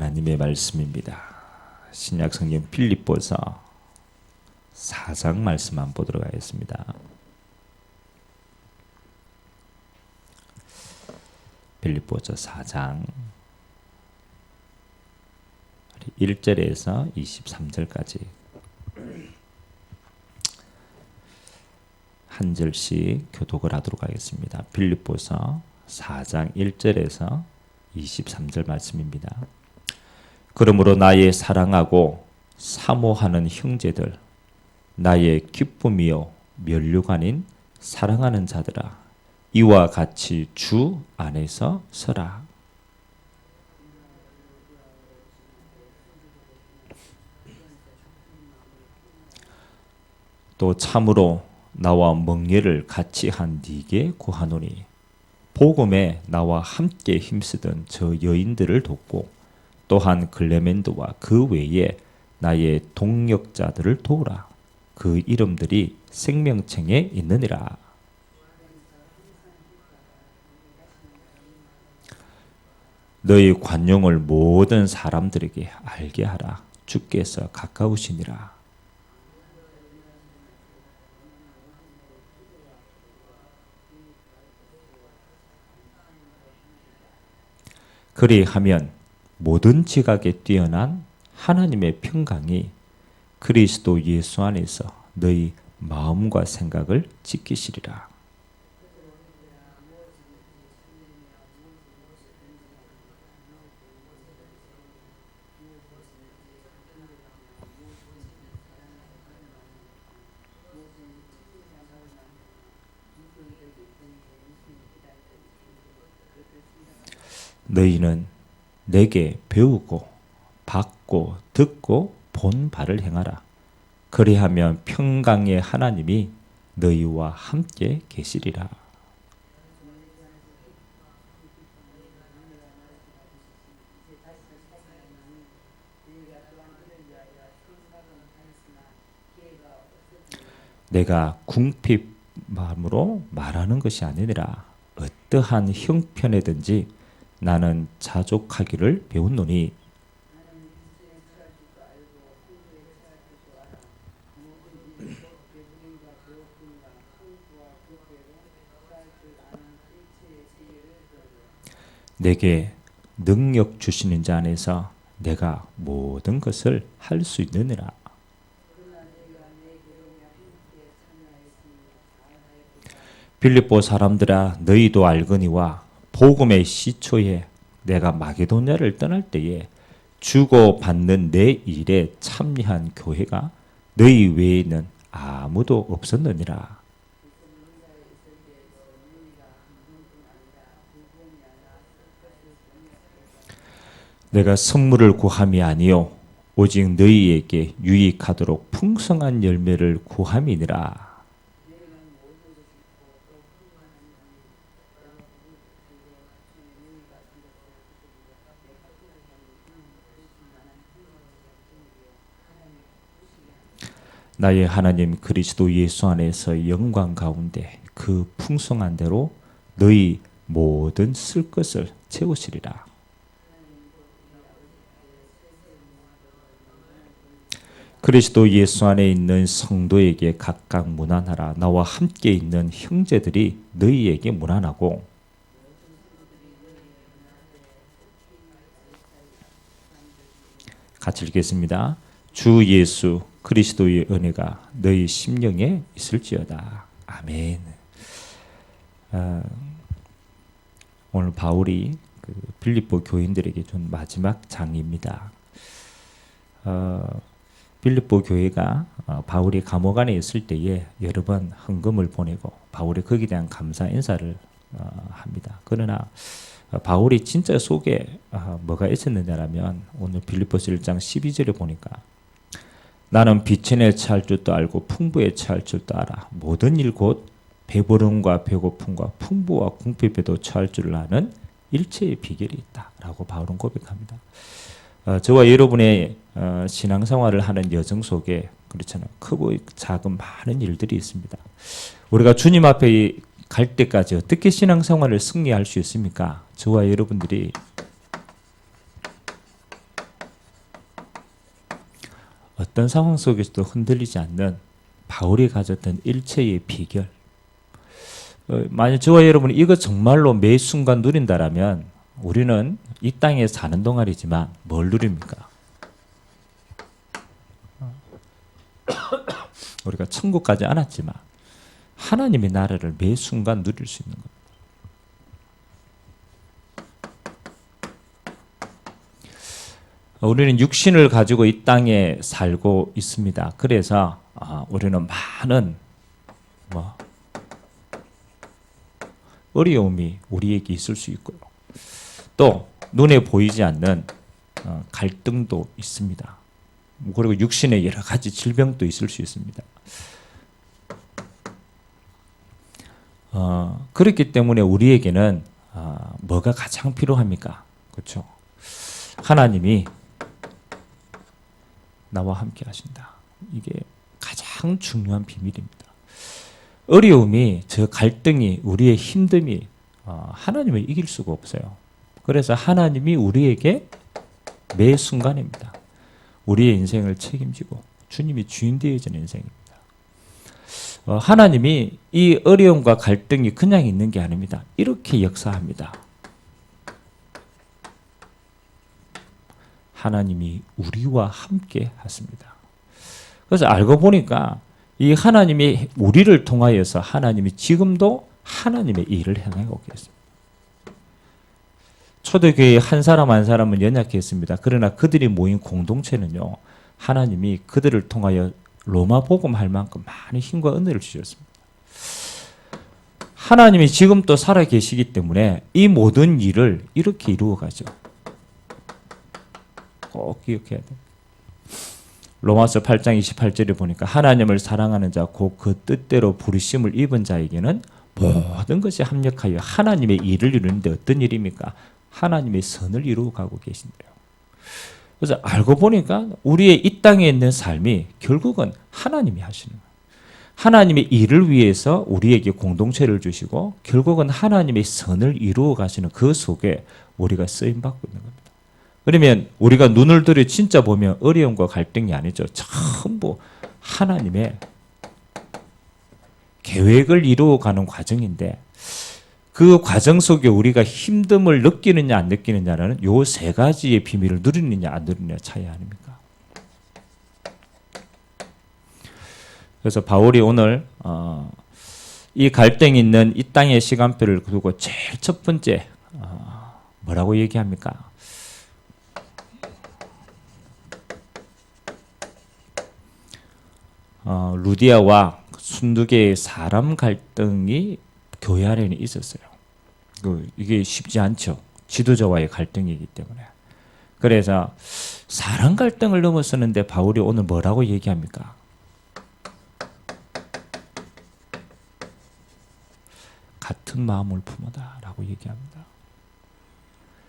하나님의 말씀입니다. 신약 성경 빌립보서 4장 말씀 한번 보도록 하겠습니다. 빌립보서 4장 1절에서 23절까지 한 절씩 교독을 하도록 하겠습니다. 빌립보서 4장 1절에서 23절 말씀입니다. 그러므로 나의 사랑하고 사모하는 형제들, 나의 기쁨이요 면류관인 사랑하는 자들아, 이와 같이 주 안에서 서라. 또 참으로 나와 멍에를 같이 한 네게 구하노니, 복음에 나와 함께 힘쓰던 저 여인들을 돕고 또한 클레멘도와 그 외에 나의 동역자들을 도우라. 그 이름들이 생명책에 있느니라. 너희 관용을 모든 사람들에게 알게 하라. 주께서 가까우시니라. 그리하면 모든 지각에 뛰어난 하나님의 평강이 그리스도 예수 안에서 너희 마음과 생각을 지키시리라. 너희는 내게 배우고 받고 듣고 본 바를 행하라. 그리하면 평강의 하나님이 너희와 함께 계시리라. 내가 궁핍 마음으로 말하는 것이 아니니라. 어떠한 형편에든지 나는 자족하기를 배웠노니, 내게 능력 주시는 자 안에서 내가 모든 것을 할 수 있느니라. 빌립보 사람들아, 너희도 알거니와 복음의 시초에 내가 마게도냐를 떠날 때에 주고 받는 내 일에 참여한 교회가 너희 외에는 아무도 없었느니라. 내가 선물을 구함이 아니요 오직 너희에게 유익하도록 풍성한 열매를 구함이니라. 나의 하나님 그리스도 예수 안에서 영광 가운데 그 풍성한 대로 너희 모든 쓸 것을 채우시리라. 그리스도 예수 안에 있는 성도에게 각각 문안하라. 나와 함께 있는 형제들이 너희에게 문안하고, 같이 읽겠습니다. 주 예수 그리스도의 은혜가 너희 심령에 있을지어다. 아멘. 오늘 바울이 빌립보 교인들에게 준 마지막 장입니다. 빌립보 교회가 바울이 감옥 안에 있을 때에 여러 번 헌금을 보내고 바울이 거기에 대한 감사 인사를 합니다. 그러나 바울이 진짜 속에 뭐가 있었느냐라면 오늘 빌립보서 1장 12절에 보니까, 나는 비천에 처할 줄도 알고 풍부에 처할 줄도 알아. 모든 일 곧 배부름과 배고픔과 풍부와 궁핍에도 처할 줄 아는 일체의 비결이 있다. 라고 바울은 고백합니다. 저와 여러분의 신앙생활을 하는 여정 속에 그렇잖아요. 크고 작은 많은 일들이 있습니다. 우리가 주님 앞에 갈 때까지 어떻게 신앙생활을 승리할 수 있습니까? 저와 여러분들이 어떤 상황 속에서도 흔들리지 않는 바울이 가졌던 일체의 비결. 만약 저와 여러분이 이거 정말로 매 순간 누린다라면 우리는 이 땅에 사는 동안이지만 뭘 누립니까? 우리가 천국 가지 않았지만 하나님의 나라를 매 순간 누릴 수 있는 겁니다. 우리는 육신을 가지고 이 땅에 살고 있습니다. 그래서 우리는 많은 어려움이 우리에게 있을 수 있고요. 또 눈에 보이지 않는 갈등도 있습니다. 그리고 육신의 여러 가지 질병도 있을 수 있습니다. 그렇기 때문에 우리에게는 뭐가 가장 필요합니까? 그렇죠? 하나님이 나와 함께 하신다. 이게 가장 중요한 비밀입니다. 어려움이, 저 갈등이, 우리의 힘듦이 하나님을 이길 수가 없어요. 그래서 하나님이 우리에게 매 순간입니다. 우리의 인생을 책임지고 주님이 주인 되어지는 인생입니다. 하나님이 이 어려움과 갈등이 그냥 있는 게 아닙니다. 이렇게 역사합니다. 하나님이 우리와 함께 하십니다. 그래서 알고 보니까 이 하나님이 우리를 통하여서 하나님이 지금도 하나님의 일을 행하고 계십니다. 초대교회 한 사람 한 사람은 연약했습니다. 그러나 그들이 모인 공동체는요, 하나님이 그들을 통하여 로마 복음 할 만큼 많은 힘과 은혜를 주셨습니다. 하나님이 지금 또 살아 계시기 때문에 이 모든 일을 이렇게 이루어 가죠. 꼭 기억해야 돼요. 로마서 8장 28절에 보니까 하나님을 사랑하는 자 곧 그 뜻대로 부르심을 입은 자에게는 모든 것이 합력하여 하나님의 일을 이루는데 어떤 일입니까? 하나님의 선을 이루어가고 계신대요. 그래서 알고 보니까 우리의 이 땅에 있는 삶이 결국은 하나님이 하시는 거예요. 하나님의 일을 위해서 우리에게 공동체를 주시고 결국은 하나님의 선을 이루어 가시는 그 속에 우리가 쓰임받고 있는 겁니다. 그러면 우리가 눈을 들여 진짜 보면 어려움과 갈등이 아니죠. 전부 하나님의 계획을 이루어가는 과정인데 그 과정 속에 우리가 힘듦을 느끼느냐 안 느끼느냐라는 요 세 가지의 비밀을 누리느냐 안 누리느냐 차이 아닙니까? 그래서 바울이 오늘 이 갈등이 있는 이 땅의 시간표를 두고 제일 첫 번째 뭐라고 얘기합니까? 루디아와 순두개의 사람 갈등이 교회 안에는 있었어요. 이게 쉽지 않죠. 지도자와의 갈등이기 때문에. 그래서 사람 갈등을 넘어서는데 바울이 오늘 뭐라고 얘기합니까? 같은 마음을 품어다라고 얘기합니다.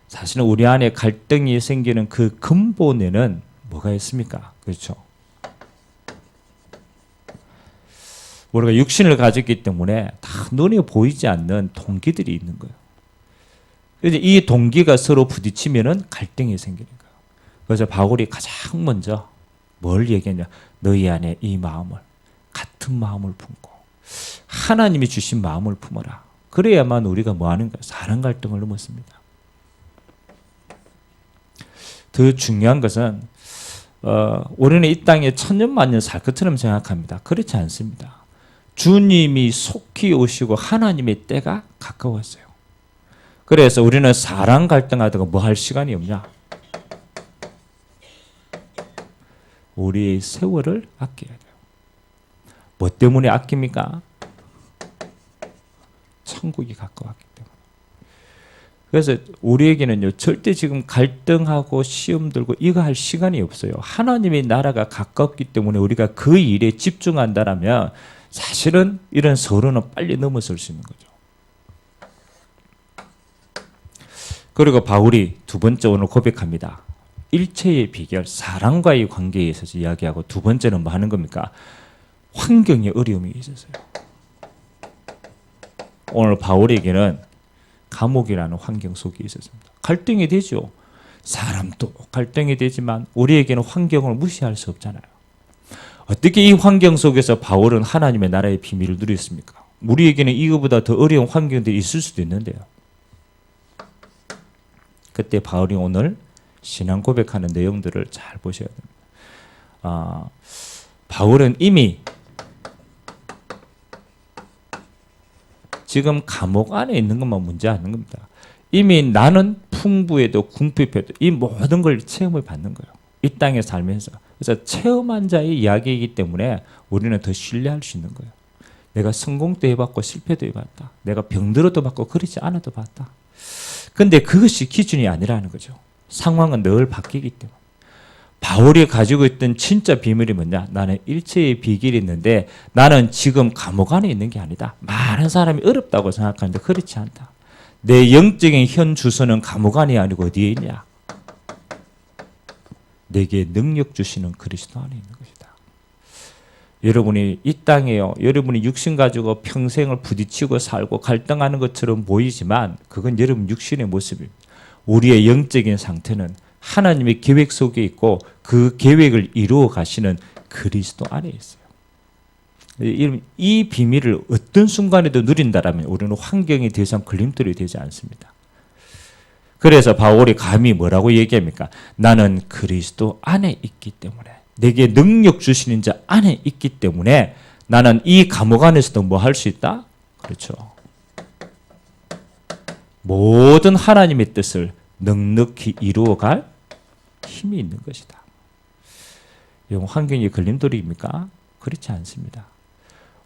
사실은 우리 안에 갈등이 생기는 그 근본에는 뭐가 있습니까? 그렇죠. 우리가 육신을 가졌기 때문에 다 눈에 보이지 않는 동기들이 있는 거예요. 그래서 이 동기가 서로 부딪히면은 갈등이 생기는 거예요. 그래서 바울이 가장 먼저 뭘 얘기했냐? 너희 안에 이 마음을, 같은 마음을 품고 하나님이 주신 마음을 품어라. 그래야만 우리가 뭐 하는 거예요? 사랑 갈등을 넘었습니다. 더 중요한 것은 우리는 이 땅에 천년만년 살 것처럼 생각합니다. 그렇지 않습니다. 주님이 속히 오시고 하나님의 때가 가까웠어요. 그래서 우리는 사랑 갈등하다가 뭐 할 시간이 없냐? 우리의 세월을 아껴야 돼요. 뭐 때문에 아낍니까? 천국이 가까웠기 때문에. 그래서 우리에게는요, 절대 지금 갈등하고 시험 들고 이거 할 시간이 없어요. 하나님의 나라가 가깝기 때문에 우리가 그 일에 집중한다라면 사실은 이런 서론은 빨리 넘어설 수 있는 거죠. 그리고 바울이 두 번째 오늘 고백합니다. 일체의 비결, 사랑과의 관계에 있어서 이야기하고 두 번째는 뭐 하는 겁니까? 환경에 어려움이 있었어요. 오늘 바울에게는 감옥이라는 환경 속에 있었습니다. 갈등이 되죠. 사람도 갈등이 되지만 우리에게는 환경을 무시할 수 없잖아요. 어떻게 이 환경 속에서 바울은 하나님의 나라의 비밀을 누렸습니까? 우리에게는 이거보다 더 어려운 환경들이 있을 수도 있는데요. 그때 바울이 오늘 신앙 고백하는 내용들을 잘 보셔야 됩니다. 바울은 이미 지금 감옥 안에 있는 것만 문제 아닌 겁니다. 이미 나는 풍부해도 궁핍해도 이 모든 걸 체험을 받는 거예요. 이 땅에 살면서. 그래서 체험한 자의 이야기이기 때문에 우리는 더 신뢰할 수 있는 거예요. 내가 성공도 해봤고 실패도 해봤다. 내가 병들어도 봤고 그렇지 않아도 봤다. 근데 그것이 기준이 아니라는 거죠. 상황은 늘 바뀌기 때문에. 바울이 가지고 있던 진짜 비밀이 뭐냐? 나는 일체의 비결이 있는데 나는 지금 감옥 안에 있는 게 아니다. 많은 사람이 어렵다고 생각하는데 그렇지 않다. 내 영적인 현 주소는 감옥 안이 아니고 어디에 있냐? 내게 능력 주시는 그리스도 안에 있는 것이다. 여러분이 이 땅에요. 여러분이 육신 가지고 평생을 부딪히고 살고 갈등하는 것처럼 보이지만 그건 여러분 육신의 모습입니다. 우리의 영적인 상태는 하나님의 계획 속에 있고 그 계획을 이루어 가시는 그리스도 안에 있어요. 이 비밀을 어떤 순간에도 누린다라면 우리는 환경이 더 이상 걸림돌이 되지 않습니다. 그래서 바울이 감히 뭐라고 얘기합니까? 나는 그리스도 안에 있기 때문에 내게 능력 주시는 자 안에 있기 때문에 나는 이 감옥 안에서도 뭐 할 수 있다? 그렇죠. 모든 하나님의 뜻을 넉넉히 이루어갈 힘이 있는 것이다. 이건 환경이 걸림돌입니까? 그렇지 않습니다.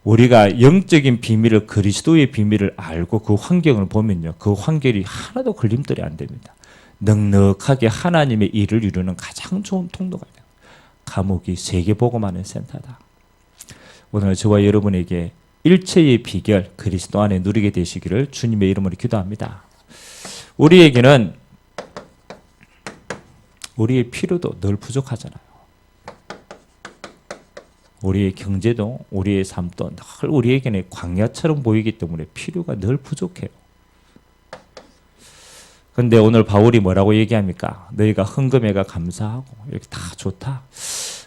우리가 영적인 비밀을 그리스도의 비밀을 알고 그 환경을 보면요. 그 환경이 하나도 걸림돌이 안 됩니다. 넉넉하게 하나님의 일을 이루는 가장 좋은 통로가 돼요. 감옥이 세계복음하는 센터다. 오늘 저와 여러분에게 일체의 비결 그리스도 안에 누리게 되시기를 주님의 이름으로 기도합니다. 우리에게는 우리의 필요도 늘 부족하잖아요. 우리의 경제도 우리의 삶도 늘 우리에게는 광야처럼 보이기 때문에 필요가 늘 부족해요. 그런데 오늘 바울이 뭐라고 얘기합니까? 너희가 헌금해가 감사하고 이렇게 다 좋다.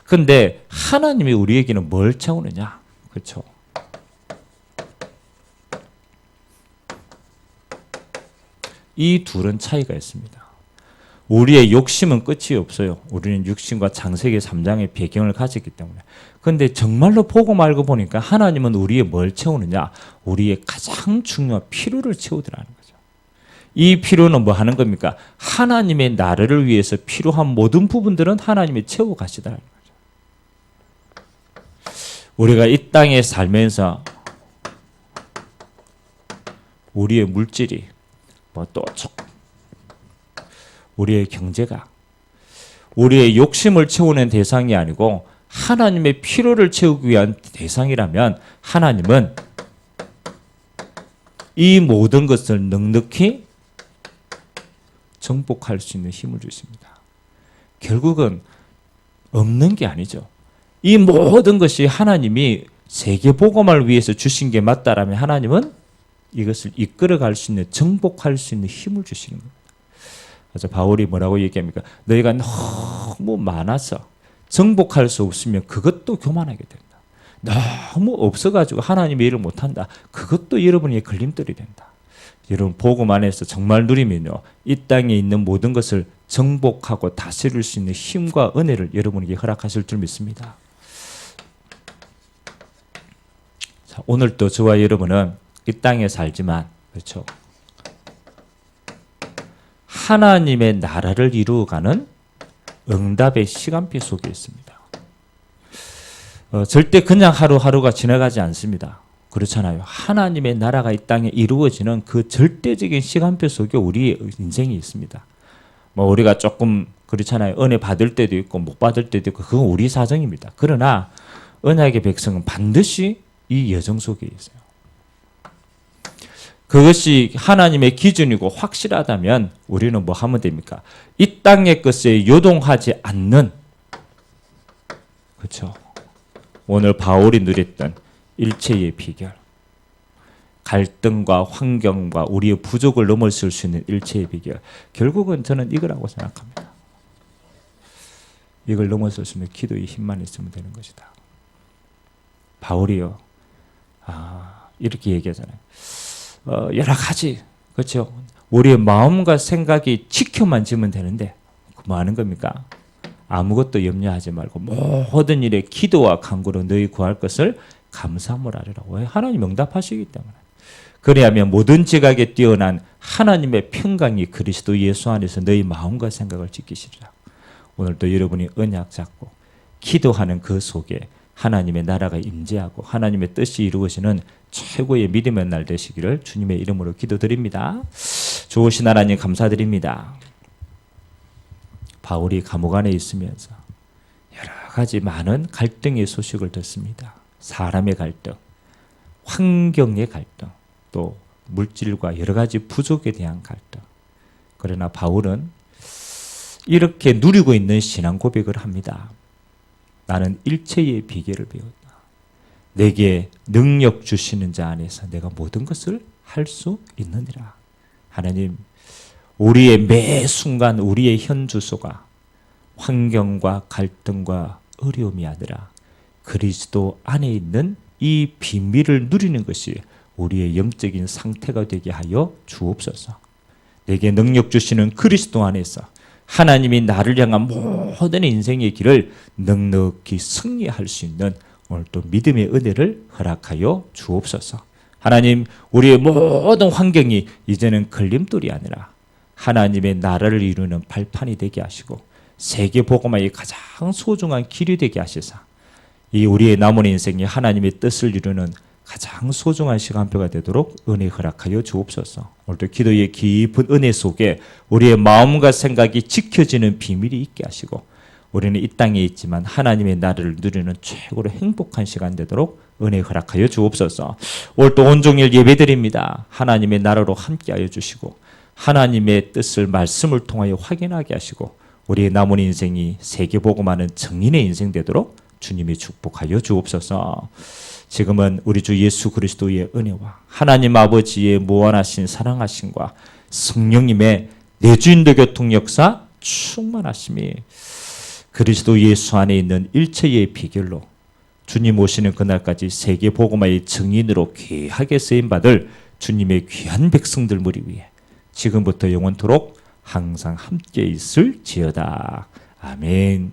그런데 하나님이 우리에게는 뭘 채우느냐? 그렇죠? 이 둘은 차이가 있습니다. 우리의 욕심은 끝이 없어요. 우리는 육신과 창세기 3장의 배경을 가졌기 때문에. 그런데 정말로 보고 말고 보니까 하나님은 우리의 뭘 채우느냐? 우리의 가장 중요한 필요를 채우더라는 거죠. 이 필요는 뭐 하는 겁니까? 하나님의 나라를 위해서 필요한 모든 부분들은 하나님이 채워 가시더라는 거죠. 우리가 이 땅에 살면서 우리의 물질이 또 우리의 경제가 우리의 욕심을 채우는 대상이 아니고 하나님의 필요를 채우기 위한 대상이라면 하나님은 이 모든 것을 넉넉히 정복할 수 있는 힘을 주십니다. 결국은 없는 게 아니죠. 이 모든 것이 하나님이 세계복음을 위해서 주신 게 맞다라면 하나님은 이것을 이끌어갈 수 있는 정복할 수 있는 힘을 주시는 겁니다. 그래서 바울이 뭐라고 얘기합니까? 너희가 너무 많아서 정복할 수 없으면 그것도 교만하게 된다. 너무 없어가지고 하나님의 일을 못한다. 그것도 여러분의 걸림돌이 된다. 여러분 복음 안에서 정말 누리면요. 이 땅에 있는 모든 것을 정복하고 다스릴 수 있는 힘과 은혜를 여러분에게 허락하실 줄 믿습니다. 자, 오늘도 저와 여러분은 이 땅에 살지만 그렇죠. 하나님의 나라를 이루어가는 응답의 시간표 속에 있습니다. 절대 그냥 하루하루가 지나가지 않습니다. 그렇잖아요. 하나님의 나라가 이 땅에 이루어지는 그 절대적인 시간표 속에 우리의 인생이 있습니다. 뭐 우리가 조금 그렇잖아요. 은혜 받을 때도 있고 못 받을 때도 있고 그건 우리 사정입니다. 그러나 언약의 백성은 반드시 이 여정 속에 있어요. 그것이 하나님의 기준이고 확실하다면 우리는 뭐 하면 됩니까? 이 땅의 것에 요동하지 않는 그렇죠. 오늘 바울이 누렸던 일체의 비결, 갈등과 환경과 우리의 부족을 넘어설 수 있는 일체의 비결. 결국은 저는 이거라고 생각합니다. 이걸 넘어설 수 있는 기도의 힘만 있으면 되는 것이다. 바울이요. 이렇게 얘기하잖아요. 여러 가지, 그렇죠. 우리의 마음과 생각이 지켜만 지면 되는데, 뭐 하는 겁니까? 아무것도 염려하지 말고 모든 일에 기도와 간구로 너희 구할 것을 감사함을 하리라고. 왜? 하나님 응답하시기 때문에. 그래야면 모든 지각에 뛰어난 하나님의 평강이 그리스도 예수 안에서 너희 마음과 생각을 지키시리라. 오늘도 여러분이 언약 잡고 기도하는 그 속에 하나님의 나라가 임재하고 하나님의 뜻이 이루어지는 최고의 믿음의 날 되시기를 주님의 이름으로 기도드립니다. 좋으신 하나님 감사드립니다. 바울이 감옥 안에 있으면서 여러 가지 많은 갈등의 소식을 듣습니다. 사람의 갈등, 환경의 갈등, 또 물질과 여러 가지 부족에 대한 갈등. 그러나 바울은 이렇게 누리고 있는 신앙 고백을 합니다. 나는 일체의 비결을 배웠다. 내게 능력 주시는 자 안에서 내가 모든 것을 할 수 있느니라. 하나님, 우리의 매 순간 우리의 현주소가 환경과 갈등과 어려움이 아니라 그리스도 안에 있는 이 비밀을 누리는 것이 우리의 영적인 상태가 되게 하여 주옵소서. 내게 능력 주시는 그리스도 안에서 하나님이 나를 향한 모든 인생의 길을 넉넉히 승리할 수 있는 오늘 또 믿음의 은혜를 허락하여 주옵소서. 하나님, 우리의 모든 환경이 이제는 걸림돌이 아니라 하나님의 나라를 이루는 발판이 되게 하시고 세계 복음화의 가장 소중한 길이 되게 하시사 이 우리의 남은 인생이 하나님의 뜻을 이루는 가장 소중한 시간표가 되도록 은혜 허락하여 주옵소서. 오늘도 기도의 깊은 은혜 속에 우리의 마음과 생각이 지켜지는 비밀이 있게 하시고 우리는 이 땅에 있지만 하나님의 나라를 누리는 최고로 행복한 시간 되도록 은혜 허락하여 주옵소서. 오늘도 온종일 예배드립니다. 하나님의 나라로 함께하여 주시고 하나님의 뜻을 말씀을 통하여 확인하게 하시고 우리의 남은 인생이 세계복음하는 정인의 인생 되도록 주님이 축복하여 주옵소서. 지금은 우리 주 예수 그리스도의 은혜와 하나님 아버지의 무한하신 사랑하심과 성령님의 내주인도 교통 역사 충만하심이 그리스도 예수 안에 있는 일체의 비결로 주님 오시는 그날까지 세계 복음화의 증인으로 귀하게 쓰임받을 주님의 귀한 백성들 무리 위에 지금부터 영원토록 항상 함께 있을지어다. 아멘.